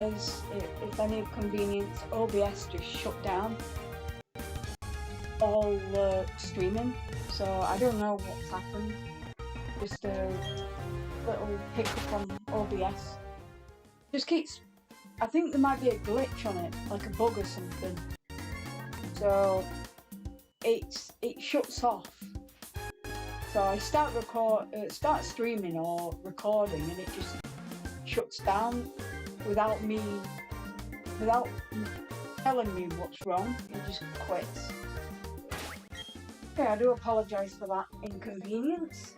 As if any convenience, OBS just shut down all streaming, so I don't know what's happened. Just a little hiccup on OBS. Just keeps. I think there might be a glitch on it, like a bug or something. So it shuts off. So I start streaming or recording, and it just shuts down without telling me what's wrong. It just quits. Okay, I do apologise for that inconvenience.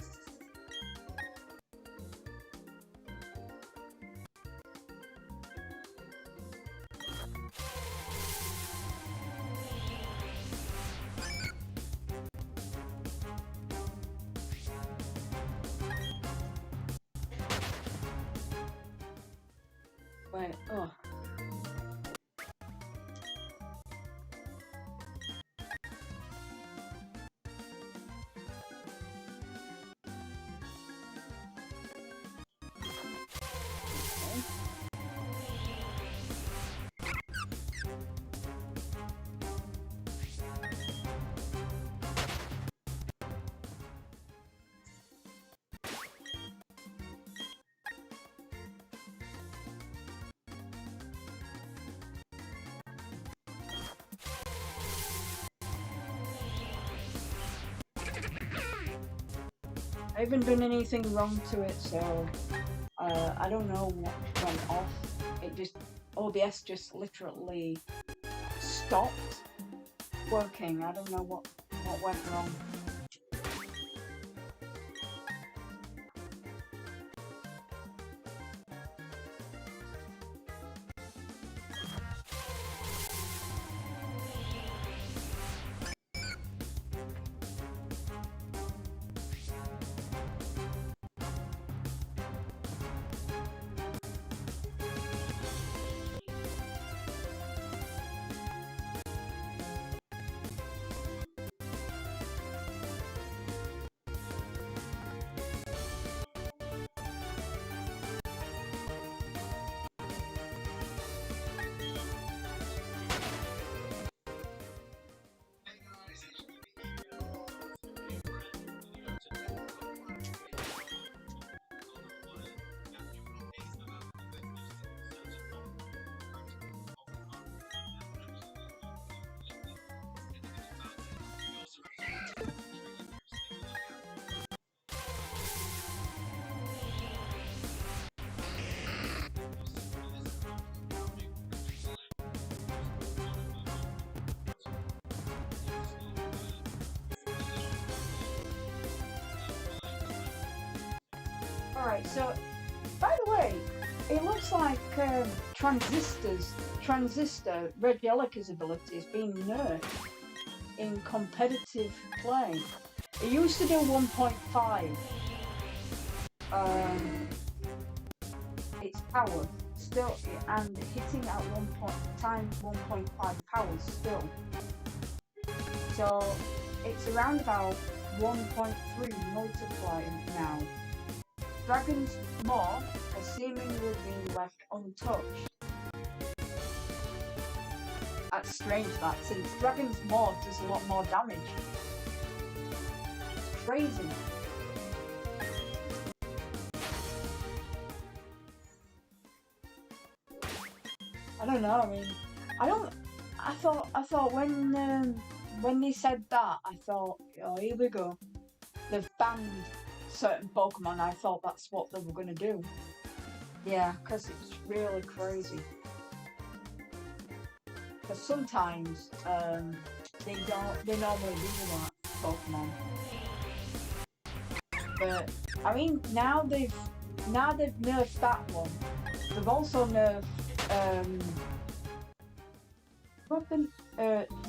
Wait, oh. I haven't done anything wrong to it, so I don't know what went off. OBS just literally stopped working. I don't know what went wrong. Alright, so, by the way, it looks like Transistor, Red Jellica's ability is being nerfed in competitive play. It used to do 1.5. Its power still, and hitting at 1.5 powers still. So it's around about 1.3 multiplier now. Dragon's Maw has seemingly been left untouched. That's strange, that, since Dragon's Maw does a lot more damage. It's crazy. I don't know, I mean, I thought when they said that, I thought, oh, here we go. They've banned certain Pokemon. I thought that's what they were going to do. Yeah, because it's really crazy. Because sometimes they normally do that Pokemon. But I mean, now they've nerfed that one. They've also nerfed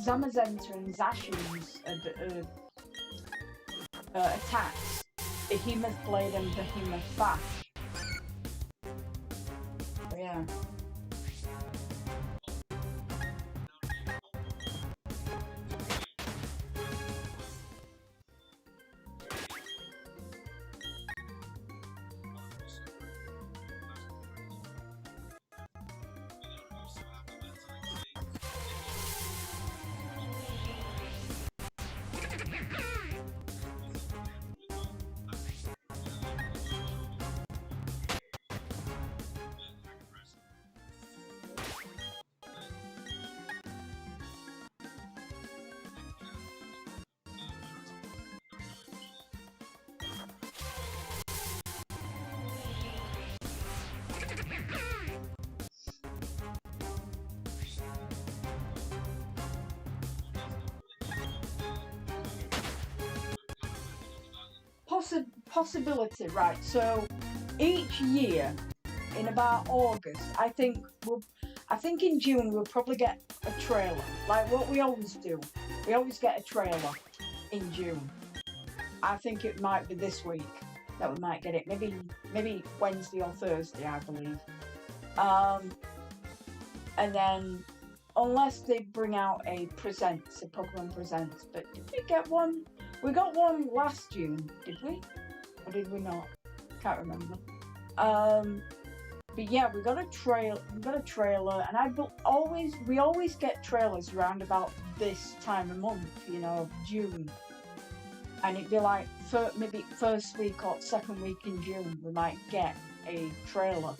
Zamazenta and Zashi's attacks. Behemoth Blade and Behemoth Bash. So, yeah. possibility, right? So each year in about August, I think in June we'll probably get a trailer, like what we always do. We always get a trailer in June. I think it might be this week that we might get it. Maybe Wednesday or Thursday, I believe. And then unless they bring out a Pokemon Presents. But did we get one? We got one last June, did we? Or did we not? Can't remember. But yeah, we got a trailer, and we always get trailers around about this time of month, June. And it'd be like maybe first week or second week in June, we might get a trailer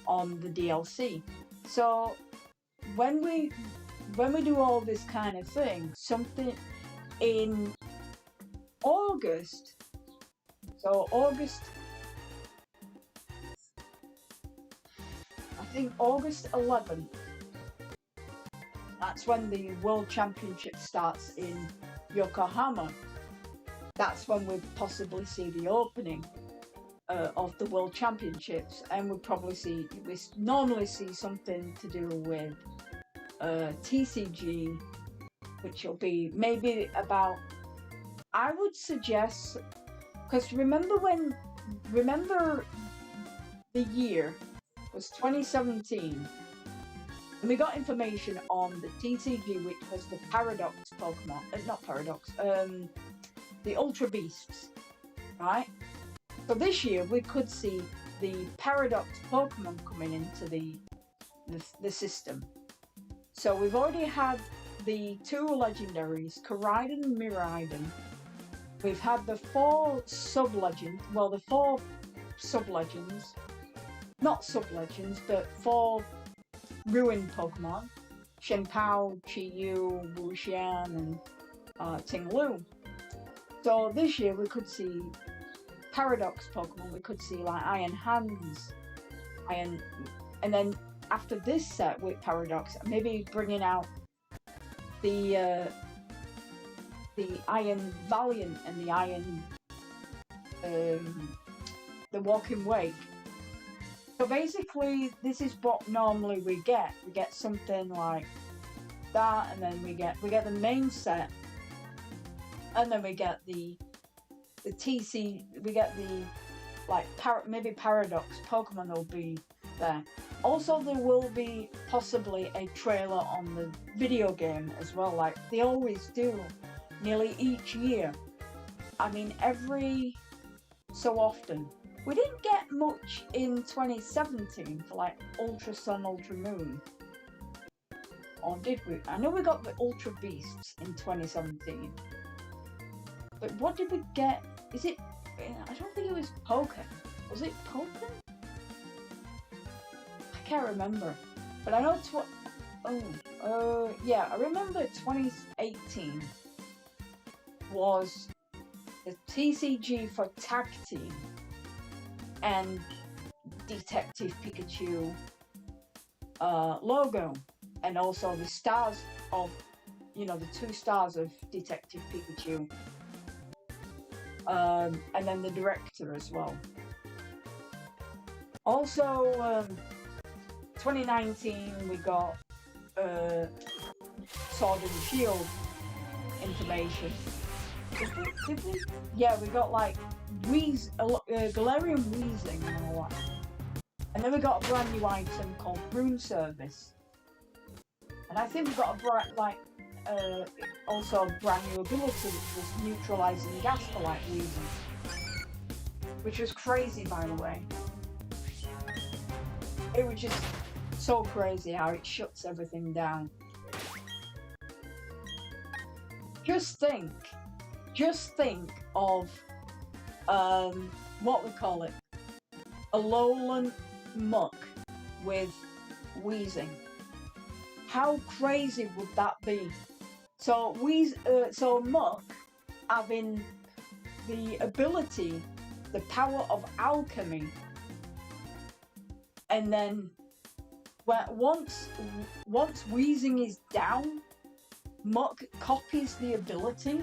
on the DLC. So when we do all this kind of thing, something in August. So August, I think August 11th. That's when the World Championship starts in Yokohama. That's when we possibly see the opening of the World Championships, and we normally see something to do with TCG, which will be maybe about, I would suggest, because remember the year was 2017, and we got information on the TCG, which was the Paradox Pokemon, not Paradox, the Ultra Beasts, right? So this year we could see the Paradox Pokemon coming into the system. So we've already had the 2 legendaries, Koraidon and Miraidon. We've had the 4 sub-legends, the 4 sub-legends, not sub-legends, but 4 ruined Pokemon, Shenpao, Chi-Yu, Wuxian, and Ting-Lu. So this year we could see Paradox Pokemon, we could see like Iron Hands, and then after this set with Paradox, maybe bringing out the Iron Valiant and the Iron the Walking Wake. So basically, this is what normally we get. We get something like that, and then we get the main set, and then we get the TC. We get the maybe Paradox Pokemon will be there. Also, there will be possibly a trailer on the video game as well, like they always do, nearly each year. I mean, every so often. We didn't get much in 2017 for like Ultra Sun, Ultra Moon. Or did we? I know we got the Ultra Beasts in 2017. But what did we get? Is it? I don't think it was Pokken. Was it Pokken? I can't remember. But I know yeah, I remember 2018 was the TCG for Tag Team and Detective Pikachu logo, and also the stars of, the 2 stars of Detective Pikachu, and then the director as well. Also, 2019 we got Sword and Shield information. Did we? Yeah, we got like Galarian Weezing and all that. And then we got a brand new item called Room Service. And I think we got also a brand new ability, which was neutralizing gas for like Weezing. Which was crazy, by the way. It was just so crazy how it shuts everything down. Just think of what we call it, Alolan Muck with Weezing. How crazy would that be? So Muck having the ability, the power of alchemy, and then once Weezing is down, Muck copies the ability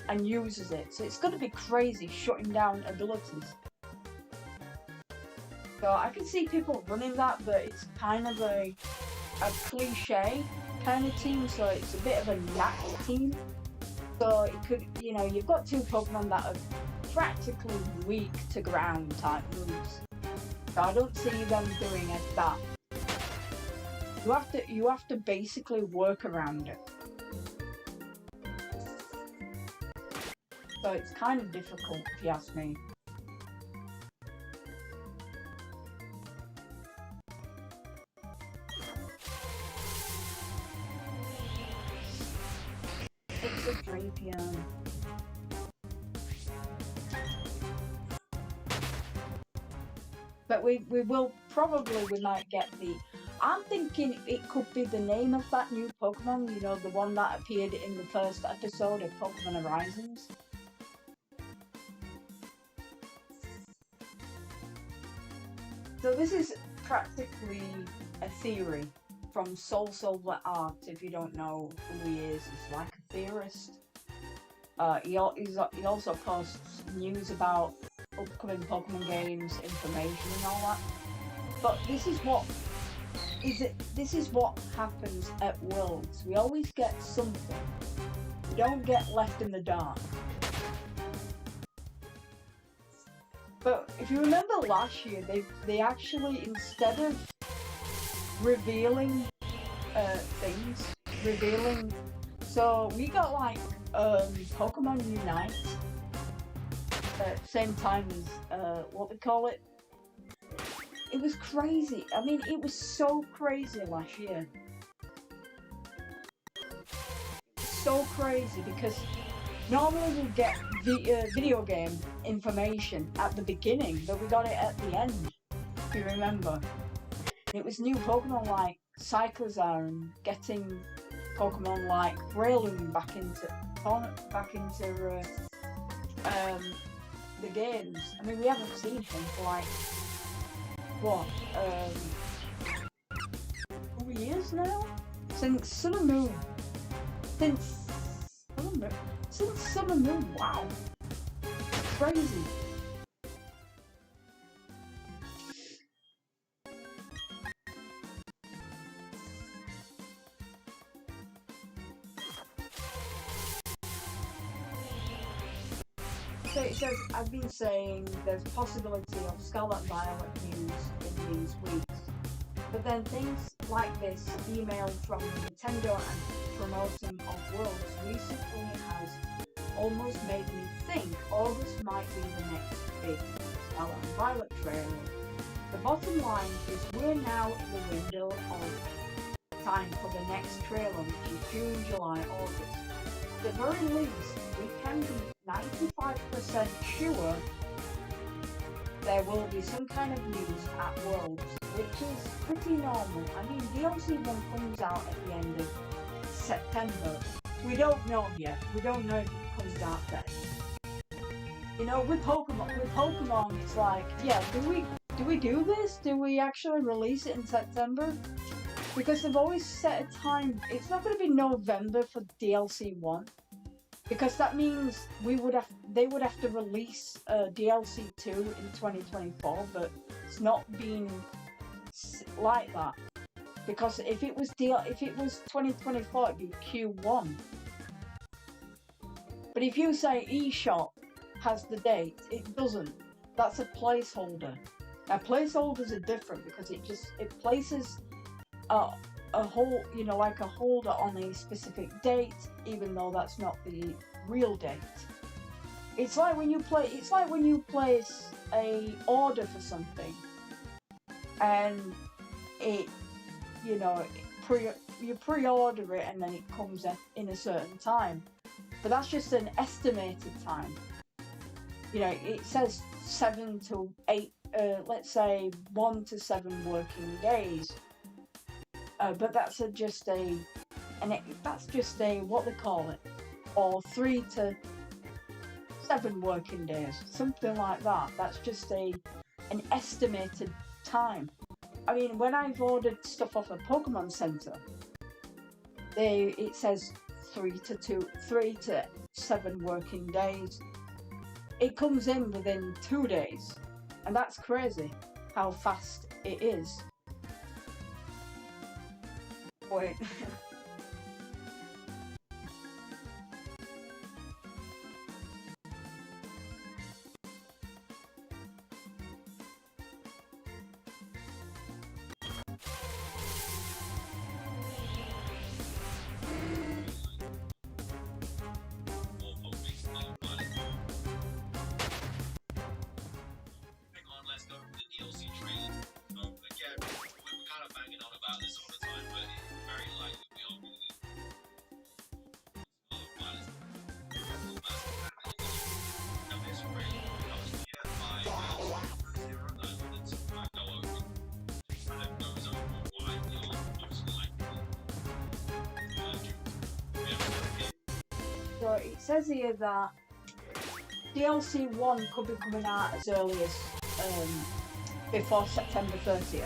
and uses it. So it's going to be crazy shutting down abilities. So I can see people running that, but it's kind of a cliche kind of team, so it's a bit of a yak team. So it could, you know, you've got two Pokemon that are practically weak to ground type moves. So I don't see them doing it that. You have to basically work around it. So it's kind of difficult if you ask me. It's a Drapion. But we might get the... I'm thinking it could be the name of that new Pokemon, you know, the one that appeared in the first episode of Pokemon Horizons. So this is practically a theory from Soul Silver Art. If you don't know who he is, he's like a theorist. He also posts news about upcoming Pokemon games, information and all that. But this is what happens at Worlds. We always get something. We don't get left in the dark. But if you remember last year, they actually, instead of revealing so we got like Pokemon Unite at the same time as what they call it. It was crazy. I mean, it was so crazy last year. So crazy because normally we'll get video game information at the beginning, but we got it at the end, if you remember. It was new Pokemon like Cyclizar and getting Pokemon like Breloom back into the games. I mean, we haven't seen him for like, what, 4 years now? Since Sun and Moon. Since Sun and Moon, wow. Crazy. So it says, I've been saying there's possibility of Scarlet Violet news in these weeks. But then things like this email from Nintendo and promoting of Worlds recently has almost made me think August might be the next big Scarlet and Violet trailer. The bottom line is we're now in the window of time for the next trailer, which is June, July, August. At the very least, we can be 95% sure there will be some kind of news at Worlds, which is pretty normal. I mean, DLC 1 comes out at the end of September. We don't know yet. We don't know if it comes out then. You know, with Pokemon, it's like, yeah, do we do this? Do we actually release it in September? Because they've always set a time. It's not going to be November for DLC 1. Because that means they would have to release DLC 2 in 2024, but it's not been like that. Because if it was 2024, it'd be Q1. But if you say eShop has the date, it doesn't. That's a placeholder. Now placeholders are different because it places a whole, you know, like a holder on a specific date, even though that's not the real date. It's like when you place a order for something, and it, you know, you pre-order it and then it comes in a certain time, but that's just an estimated time. You know, it says 7 to 8, let's say 1 to 7 working days. But that's just a what they call it, or 3 to 7 working days, something like that. That's just an estimated time. I mean, when I've ordered stuff off a Pokemon Center, it says 3 to 7 working days. It comes in within 2 days, and that's crazy how fast it is. Wait. So it says here that DLC 1 could be coming out as early as before September 30th.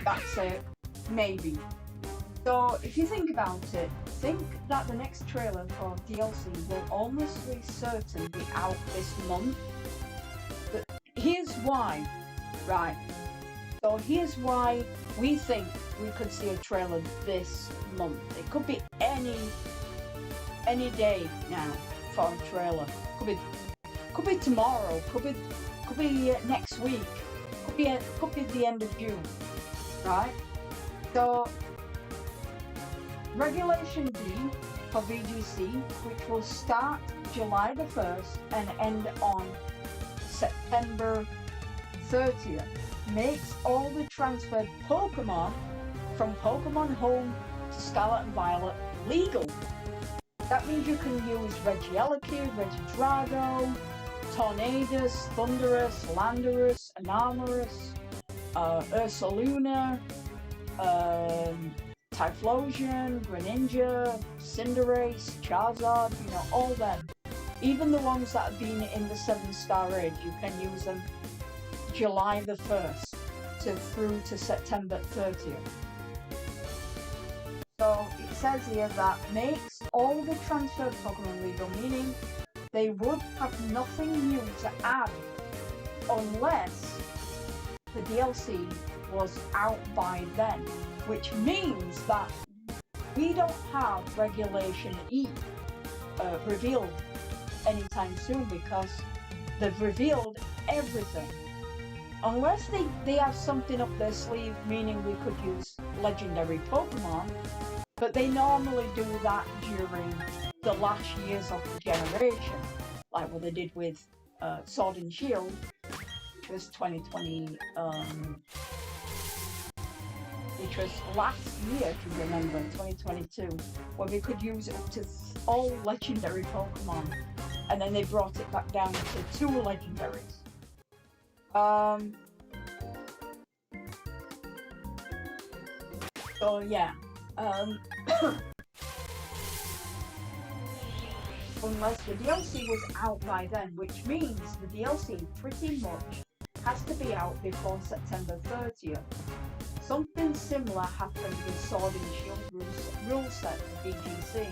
That's it, maybe. So if you think about it, think that the next trailer for DLC will almost be certain be out this month. But here's why, right? So here's why we think we could see a trailer this month. It could be any day now for a trailer. Could be tomorrow. Could be next week. Could be the end of June, right? So Regulation D for VGC, which will start July the 1st and end on September 30th, makes all the transferred Pokemon from Pokemon Home to Scarlet and Violet legal. That means you can use Regieleki, Regidrago, Tornadus, Thundurus, Landorus, Anorus, Ursaluna, Typhlosion, Greninja, Cinderace, Charizard, you know, all them. Even the ones that have been in the 7-star raid, you can use them July the 1st through to September 30th. So it says here that makes all the transferred Pokemon legal, meaning they would have nothing new to add unless the DLC was out by then, which means that we don't have Regulation E revealed anytime soon because they've revealed everything. Unless they have something up their sleeve, meaning we could use legendary Pokemon, but they normally do that during the last years of the generation, like what they did with Sword and Shield, which was 2020, which was last year, if you remember, 2022, where we could use up to all legendary Pokemon, and then they brought it back down to 2 legendaries. So yeah, unless the DLC was out by then, which means the DLC pretty much has to be out before September 30th. Something similar happened with Sword and Shield rule set for VGC.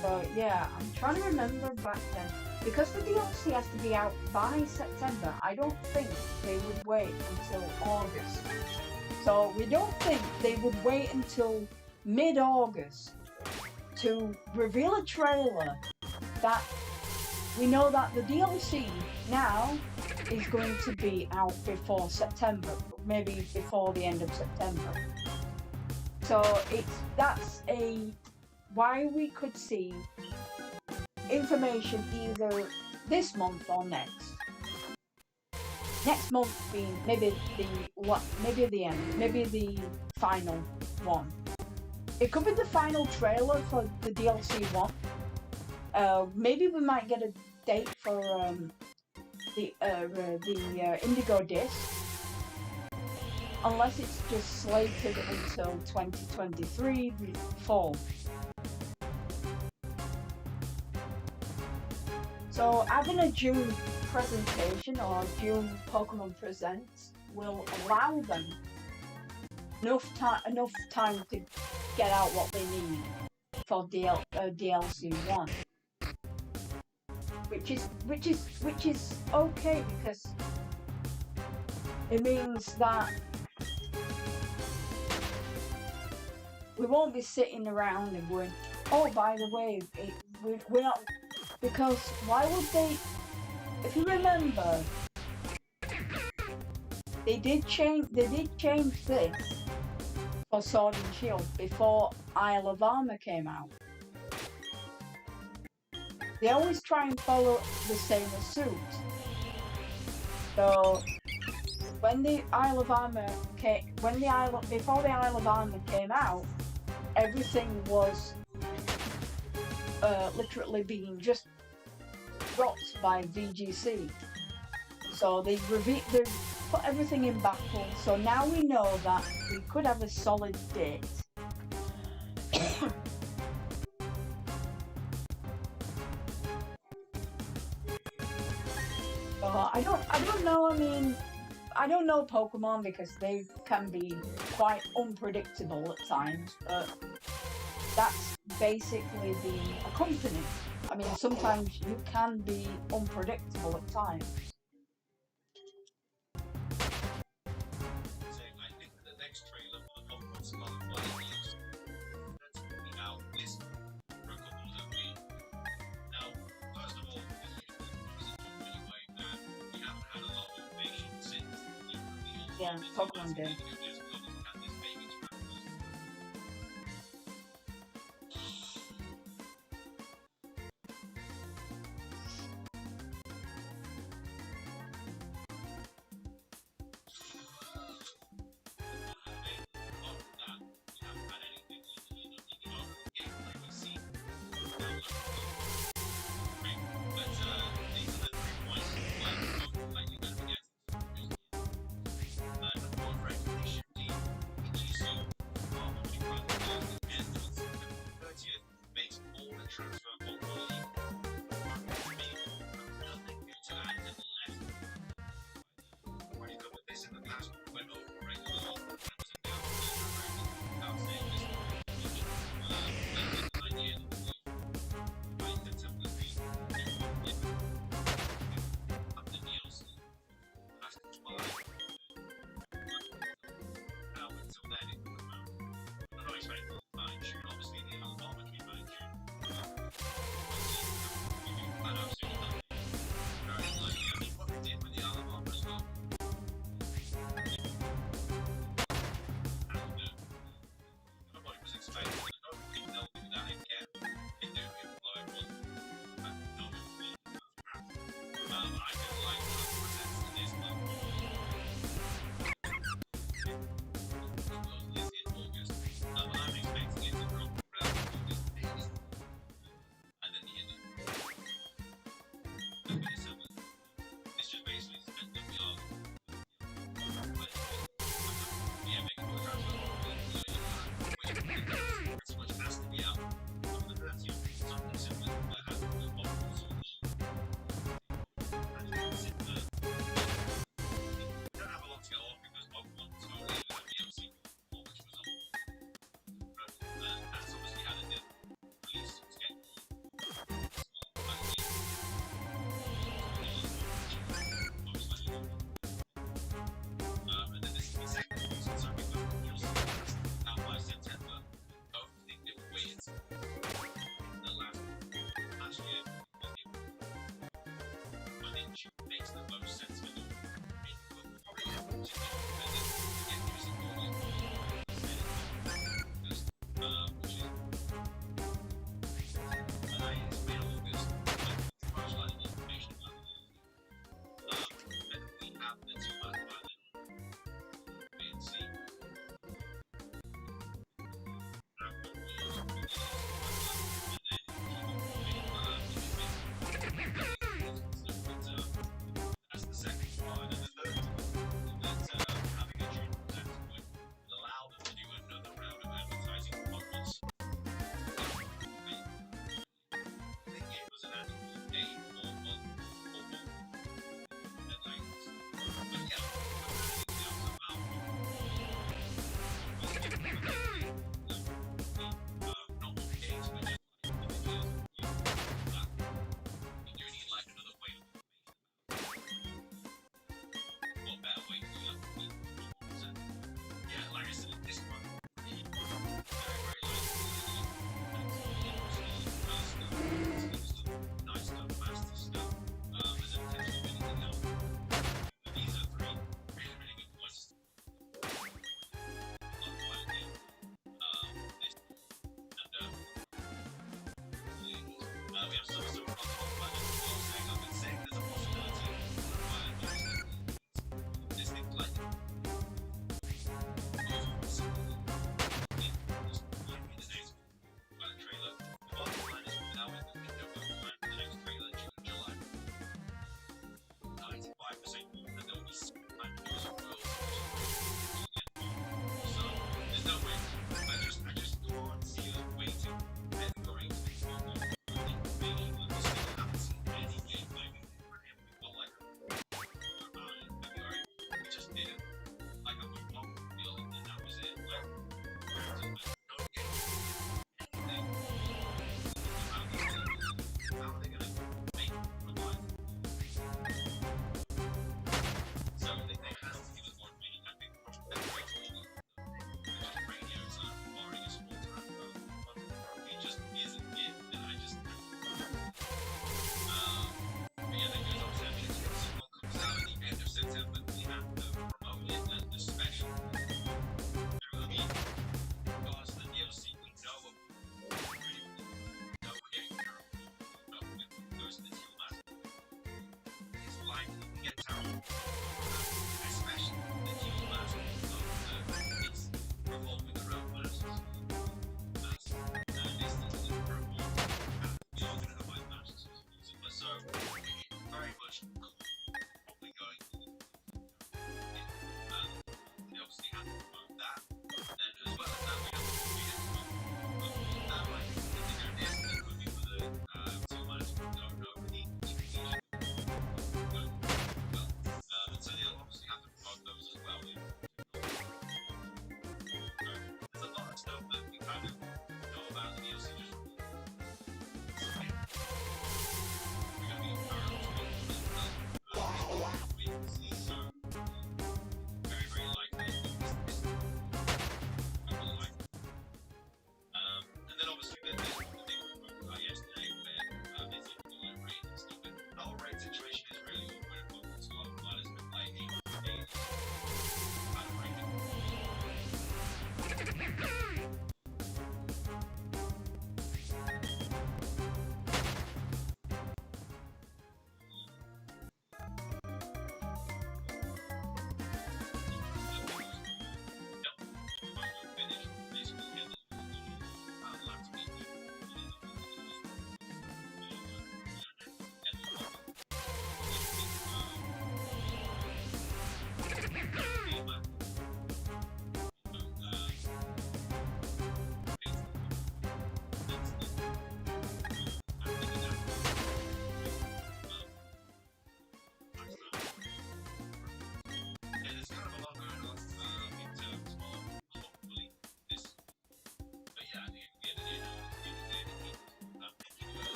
So yeah, I'm trying to remember back then. Because the DLC has to be out by September, I don't think they would wait until August. So we don't think they would wait until mid-August to reveal a trailer that we know that the DLC now is going to be out before September, maybe before the end of September. So that's why we could see information either this month or next. Next month being maybe the end, maybe the final one. It could be the final trailer for the DLC one. Maybe we might get a date for the Indigo Disc, unless it's just slated until 2023 fall. So having a June presentation or June Pokemon Presents will allow them enough time to get out what they need. for DLC 1, which is okay because it means that we won't be sitting around and going, oh, by the way, we're not, because why would they, if you remember, they did change this for Sword and Shield before Isle of Armor came out. They always try and follow the same suit. So when the Isle of Armor before the Isle of Armor came out, everything was literally being just dropped by VGC. So they put everything in battle. So now we know that we could have a solid date. I don't know. I mean, I don't know Pokemon because they can be quite unpredictable at times, but that's basically being a company. I mean, sometimes you can be unpredictable at times. Yeah, Pokemon Day.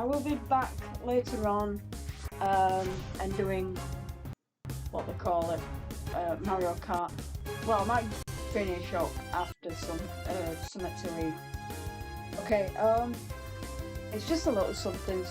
I will be back later on and doing what they call it, Mario Kart. Well, I might finish up after something to read. Okay, it's just a little something